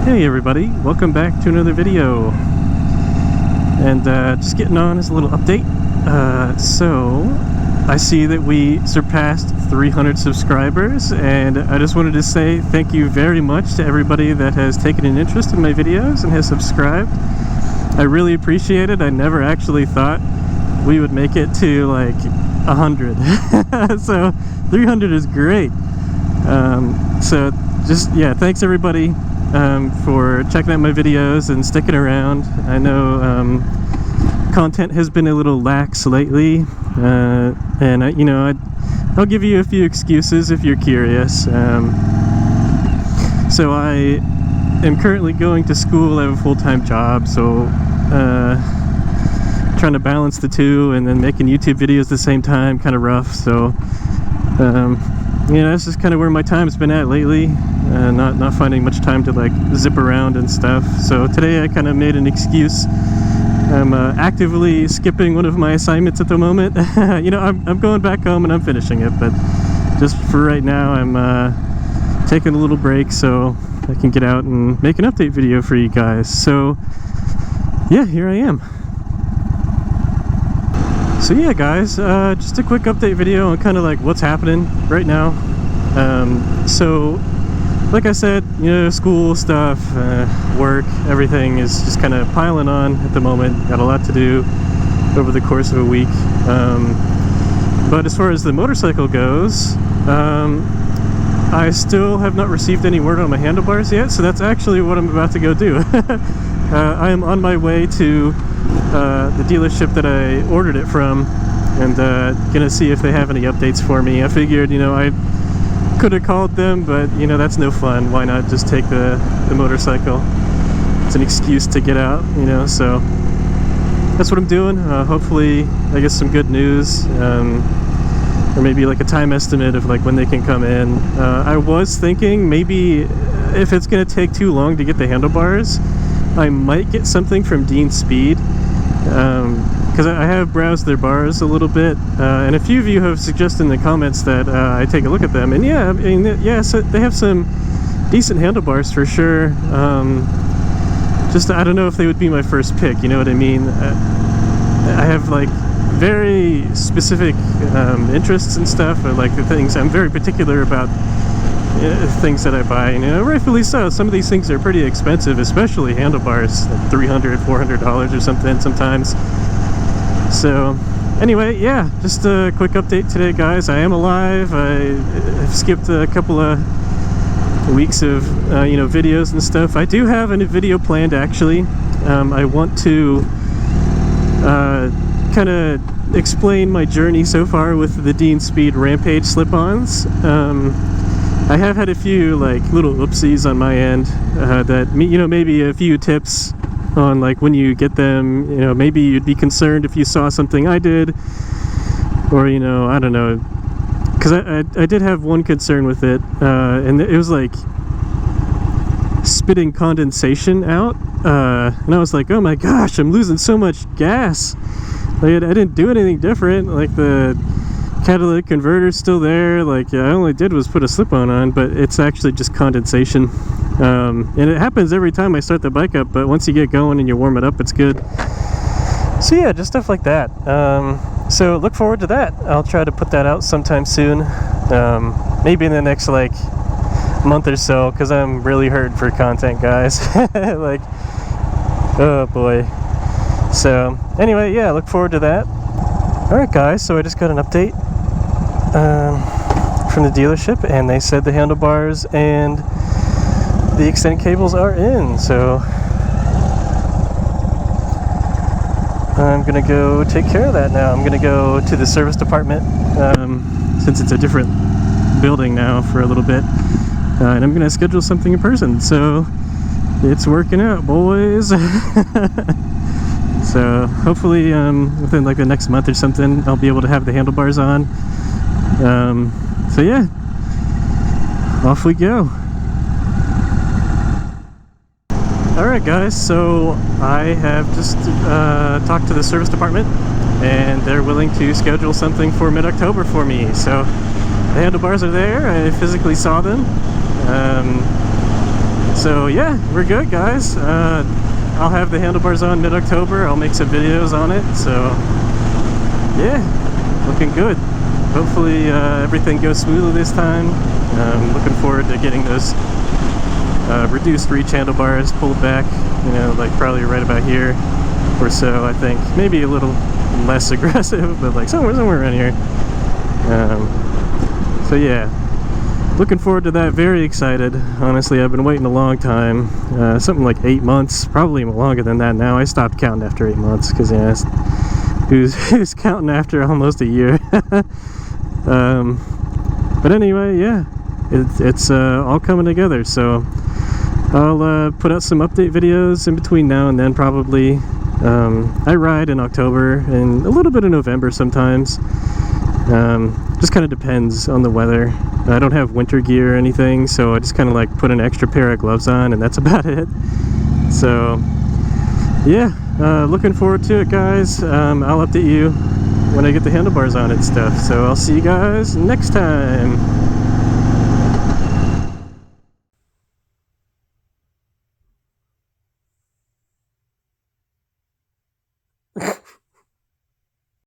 Hey everybody, welcome back to another video. And just getting on as a little update. So I see that we surpassed 300 subscribers, and I just wanted to say thank you very much to everybody that has taken an interest in my videos and has subscribed. I really appreciate it. I never actually thought we would make it to like 100. So 300 is great. So just, yeah, thanks everybody for checking out my videos and sticking around. I know content has been a little lax lately, and I'll give you a few excuses if you're curious. So I am currently going to school. I have a full-time job, so trying to balance the two, and then making YouTube videos at the same time, kind of rough. So that's just kind of where my time's been at lately. Not finding much time to like zip around and stuff. So today I kind of made an excuse. I'm actively skipping one of my assignments at the moment. I'm going back home and I'm finishing it, but just for right now I'm taking a little break so I can get out and make an update video for you guys. So yeah, here I am. So yeah guys, just a quick update video on kind of like what's happening right now. So like I said, school stuff, work, everything is just kind of piling on at the moment. Got a lot to do over the course of a week. But as far as the motorcycle goes, I still have not received any word on my handlebars yet, so that's actually what I'm about to go do. I am on my way to the dealership that I ordered it from, and gonna see if they have any updates for me. I figured, I could have called them, but that's no fun. Why not just take the motorcycle? It's an excuse to get out, so that's what I'm doing. Hopefully I get some good news, or maybe like a time estimate of like when they can come in. I was thinking maybe if it's gonna take too long to get the handlebars, I might get something from Dean Speed, because I have browsed their bars a little bit, and a few of you have suggested in the comments that I take a look at them, and yeah, I mean, yeah, so they have some decent handlebars for sure. Just I don't know if they would be my first pick, you know what I mean? I have like very specific interests and stuff, or like the things I'm very particular about. Things that I buy, rightfully so. Some of these things are pretty expensive, especially handlebars, like $300, $400 or something sometimes. So anyway, yeah, just a quick update today, guys. I am alive. I've skipped a couple of weeks of videos and stuff. I do have a new video planned, actually. I want to kind of explain my journey so far with the Dean Speed Rampage slip-ons. I have had a few like little oopsies on my end, that maybe a few tips on like when you get them, maybe you'd be concerned if you saw something I did, or I don't know, because I did have one concern with it, and it was like spitting condensation out, and I was like, oh my gosh, I'm losing so much gas. Like, I didn't do anything different. Like the catalytic converter's still there. Like I only did was put a slip-on on, but it's actually just condensation, and it happens every time I start the bike up, but once you get going and you warm it up, it's good. So yeah, just stuff like that. So look forward to that. I'll try to put that out sometime soon, maybe in the next like month or so, because I'm really hurting for content, guys. Like, oh boy. So anyway, yeah, look forward to that. Alright guys, so I just got an update from the dealership, and they said the handlebars and the extended cables are in, so I'm gonna go take care of that now. I'm gonna go to the service department, since it's a different building now for a little bit, and I'm gonna schedule something in person, so it's working out, boys. So hopefully within like the next month or something, I'll be able to have the handlebars on. So yeah, off we go. Alright guys, so I have just talked to the service department, and they're willing to schedule something for mid-October for me. So the handlebars are there. I physically saw them. So yeah, we're good, guys. I'll have the handlebars on mid-October. I'll make some videos on it. So yeah, looking good. Hopefully everything goes smoothly this time. Looking forward to getting those reduced reach handlebars pulled back, you know, like probably right about here or so, I think. Maybe a little less aggressive, but like somewhere around here. So yeah, looking forward to that. Very excited. Honestly, I've been waiting a long time. Something like 8 months, probably longer than that now. I stopped counting after 8 months because, you know, who's counting after almost a year? But anyway, yeah, it's all coming together. So I'll put out some update videos in between now and then, probably. I ride in October and a little bit in November sometimes. Just kind of depends on the weather. I don't have winter gear or anything, so I just kind of like put an extra pair of gloves on, and that's about it. So yeah, looking forward to it, guys. I'll update you when I get the handlebars on and stuff. So I'll see you guys next time.